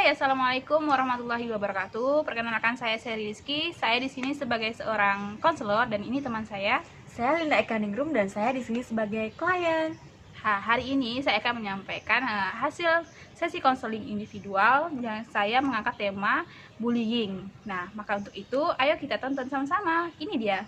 Hai, assalamualaikum warahmatullahi wabarakatuh. Perkenalkan saya Seri Rizky. Saya di sini sebagai seorang konselor dan ini teman saya. Saya Linda Eka Ningrum dan saya di sini sebagai klien. Hari ini saya akan menyampaikan hasil sesi konseling individual yang saya mengangkat tema bullying. Nah, maka untuk itu, ayo kita tonton sama-sama. Ini dia.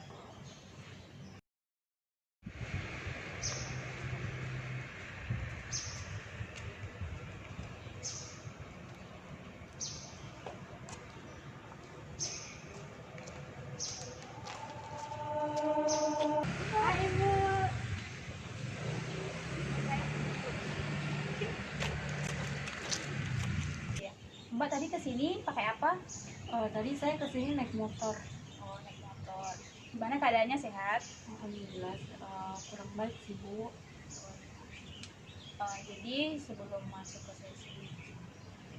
Mbak tadi kesini pakai apa? Tadi saya kesini naik motor. Oh, naik motor. Gimana keadaannya, sehat? Alhamdulillah kurang baik sih Bu. Jadi sebelum masuk ke sesi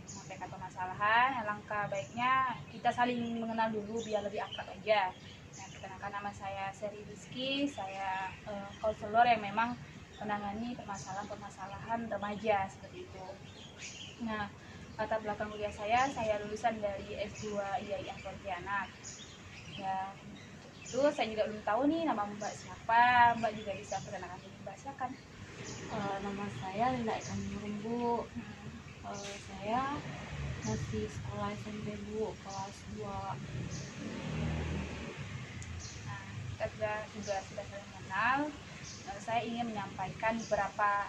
menyampaikan permasalahan, alangkah baiknya kita saling mengenal dulu biar lebih akrab aja. Nah, perkenalkan, nama saya Seri Rizky, saya konselor yang memang menangani permasalahan-permasalahan remaja seperti itu. Nah, latar belakang kuliah saya lulusan dari S2 IAIN Pontianak. Ya, itu saya juga belum tahu nih nama Mbak siapa. Mbak juga bisa perkenalkan diri Mbak, silakan. Nama saya Linda Eka Ningrum Bu. Saya masih sekolah SMP Bu, kelas 2. Nah, kita juga sudah saling kenal. Saya ingin menyampaikan beberapa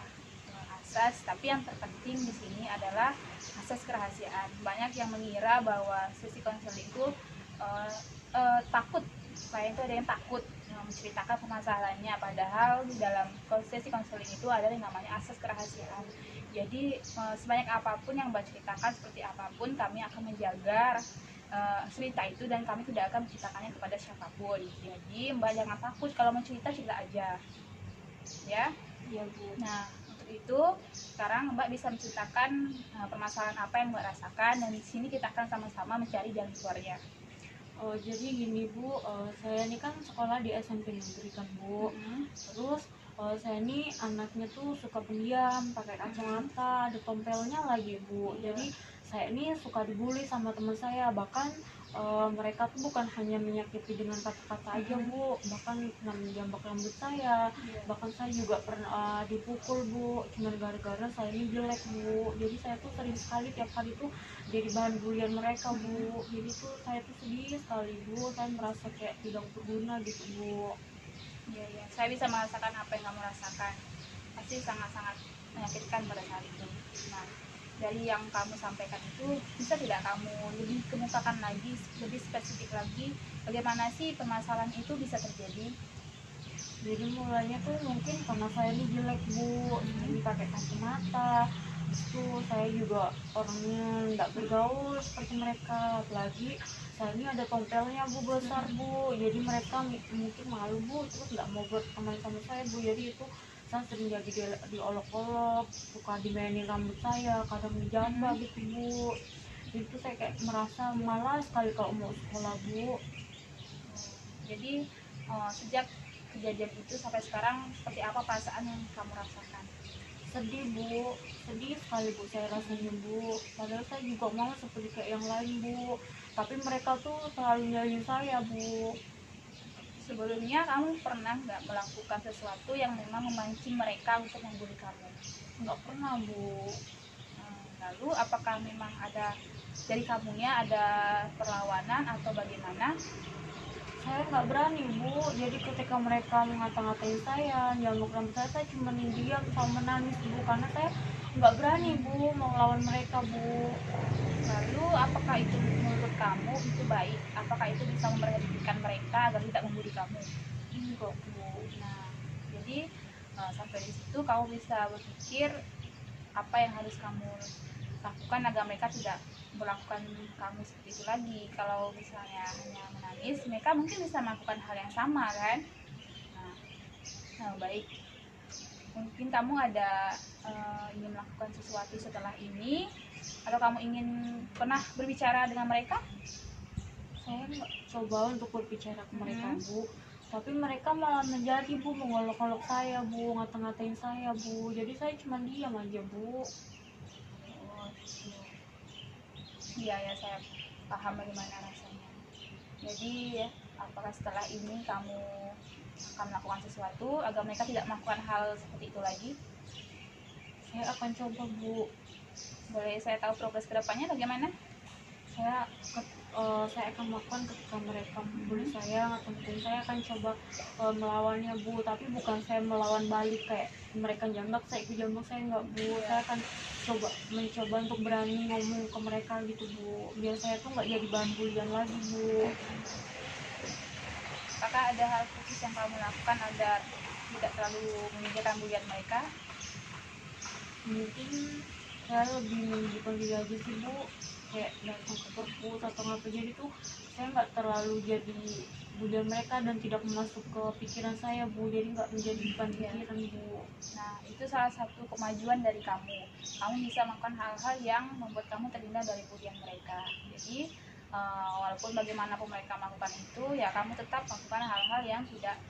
asas, tapi yang terpenting di sini adalah asas kerahasiaan. Banyak yang mengira bahwa sesi konseling itu takut, saya itu ada yang takut menceritakan permasalahannya, padahal di dalam sesi konseling itu ada yang namanya asas kerahasiaan. Jadi sebanyak apapun yang Mbak ceritakan, seperti apapun, kami akan menjaga cerita itu dan kami tidak akan menceritakannya kepada siapapun. Jadi Mbak jangan takut, kalau mau cerita aja ya. Iya Bu. Nah, untuk itu sekarang Mbak bisa menceritakan permasalahan apa yang Mbak rasakan, dan di sini kita akan sama-sama mencari jalan keluarnya. Jadi gini Bu, saya ini kan sekolah di SMP negeri kan Bu. Terus saya ini anaknya tuh suka pendiam, pakai kacamata, ada tompelnya lagi Bu. Jadi saya ini suka dibully sama teman saya, bahkan mereka tuh bukan hanya menyakiti dengan kata-kata aja Bu, bahkan menjambak rambut saya, bahkan saya juga pernah dipukul Bu, cuman gara-gara saya ini jelek Bu. Jadi saya tuh sering sekali tiap hari tuh jadi bahan bulian mereka Bu. Jadi tuh saya tuh sedih sekali Bu, saya merasa kayak tidak berguna gitu Bu. Iya, saya bisa merasakan apa yang kamu rasakan. Pasti sangat-sangat menyakitkan pada saat itu. Nah, dari yang kamu sampaikan itu, bisa tidak kamu lebih kemukakan lagi, lebih spesifik lagi, bagaimana sih permasalahan itu bisa terjadi? Jadi mulanya tuh mungkin karena saya ini jelek Bu, ini pakai kacamata, itu saya juga orangnya nggak bergaul seperti mereka, apalagi saya ini ada tompelnya Bu, besar Bu, jadi mereka mungkin malu Bu, terus nggak mau berteman sama saya Bu. Jadi itu saya sering jadi diolok-olok, suka dimainin rambut saya, kadang dijambak gitu Bu. Jadi itu saya kayak merasa malas sekali kalau mau sekolah Bu. Jadi sejak kejadian itu sampai sekarang, seperti apa perasaan yang kamu rasakan? Sedih Bu, sedih sekali Bu saya rasanya Bu. Padahal saya juga mau seperti kayak yang lain Bu, tapi mereka tuh selalu nyalahin saya Bu. Sebelumnya kamu pernah nggak melakukan sesuatu yang memang memancing mereka untuk membuli kamu? Nggak pernah Bu. Lalu apakah memang ada dari kamunya ada perlawanan atau bagaimana? Saya nggak berani Bu, jadi ketika mereka mengata-ngatain saya, nyamuk rambut saya cuma diam sama menangis Bu, karena saya nggak berani Bu mau lawan mereka Bu. Lalu apakah itu menurut kamu itu baik? Apakah itu bisa memberhentikan mereka agar tidak membuli kamu? Enggak Bu. Nah, jadi sampai di situ kamu bisa berpikir apa yang harus kamu lakukan agar mereka tidak melakukan kamu seperti itu lagi. Kalau misalnya hanya menangis, mereka mungkin bisa melakukan hal yang sama kan. Nah, baik, mungkin kamu ada ingin melakukan sesuatu setelah ini, atau kamu ingin pernah berbicara dengan mereka? Saya nggak coba untuk berbicara ke mereka Bu, tapi mereka malah menjadi Bu, mengolok-olok saya Bu, ngata-ngatain saya Bu. Jadi saya cuma diam aja Bu. Oh, gitu. Iya ya, saya paham bagaimana rasanya. Jadi apakah setelah ini kamu akan melakukan sesuatu agar mereka tidak melakukan hal seperti itu lagi? Saya akan coba, Bu. Boleh saya tahu progres kedepannya bagaimana? Saya akan melakukan ketika mereka membuli saya atau mungkin saya akan coba melawannya, Bu, tapi bukan saya melawan balik kayak mereka jambak saya ikut jambak, saya enggak, Bu. Saya akan mencoba untuk berani ngomong ke mereka gitu, Bu, biar saya tuh nggak jadi bahan bulian lagi, Bu. Apakah ada hal khusus yang kamu lakukan agar tidak terlalu memikirkan bulian mereka? Mungkin saya lebih menunjukkan diri aja sih, Bu, kayak datang ke perpus atau ngapa, jadi tuh saya nggak terlalu jadi bulian mereka dan tidak masuk ke pikiran saya, Bu, jadi nggak menjadi beban pikiran, Bu. Nah, itu salah satu kemajuan dari kamu. Kamu bisa melakukan hal-hal yang membuat kamu terhindar dari bulian mereka. Jadi walaupun bagaimanapun mereka melakukan itu, ya kamu tetap melakukan hal-hal yang tidak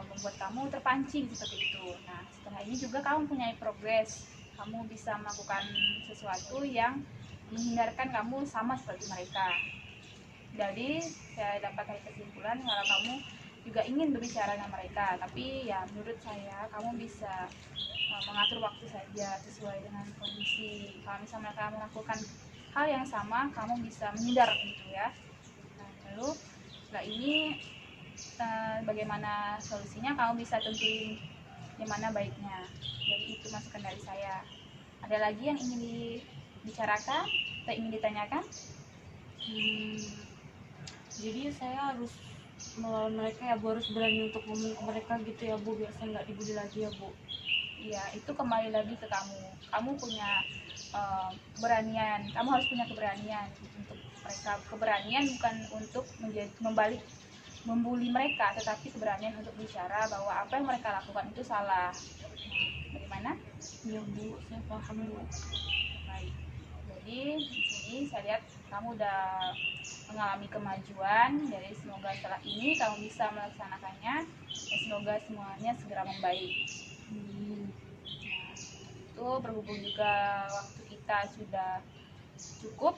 membuat kamu terpancing seperti itu. Nah, setelah ini juga kamu punya progres. Kamu bisa melakukan sesuatu yang menghindarkan kamu sama seperti mereka. Jadi saya dapat tarik kesimpulan kalau kamu juga ingin berbicara dengan mereka, tapi ya menurut saya kamu bisa mengatur waktu saja sesuai dengan kondisi. Kalau misalnya mereka melakukan hal yang sama, kamu bisa menghindar gitu ya. Nah, lalu setelah ini bagaimana solusinya, kamu bisa tentuin gimana baiknya. Jadi itu masukan dari saya. Ada lagi yang ingin dibicarakan atau ingin ditanyakan? Jadi saya harus melawan mereka ya, Bu, harus berani untuk ngomong ke mereka gitu ya, Bu, biar saya nggak dibully lagi ya, Bu. Iya, itu kembali lagi ke kamu. Kamu punya keberanian, kamu harus punya keberanian untuk mereka. Keberanian bukan untuk membalik membuli mereka, tetapi keberanian untuk bicara bahwa apa yang mereka lakukan itu salah. Bagaimana? Ya, Bu, saya paham, Bu. Baik. Jadi di sini saya lihat kamu udah mengalami kemajuan. Jadi semoga setelah ini kamu bisa melaksanakannya dan semoga semuanya segera membaik. Nah, itu berhubung juga waktu kita sudah cukup,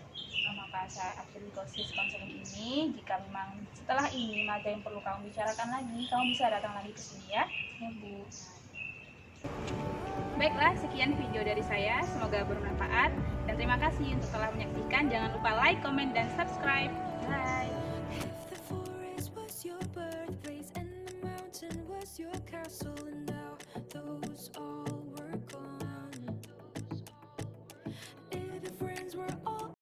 maka saya akhiri proses konseling ini. Jika memang setelah ini ada yang perlu kamu bicarakan lagi, kamu bisa datang lagi ke sini ya. Ya, Bu. Baiklah, sekian video dari saya. Semoga bermanfaat dan terima kasih untuk telah menyaksikan. Jangan lupa like, comment, dan subscribe. Bye. If the forest was your birthplace and the mountain was your castle, and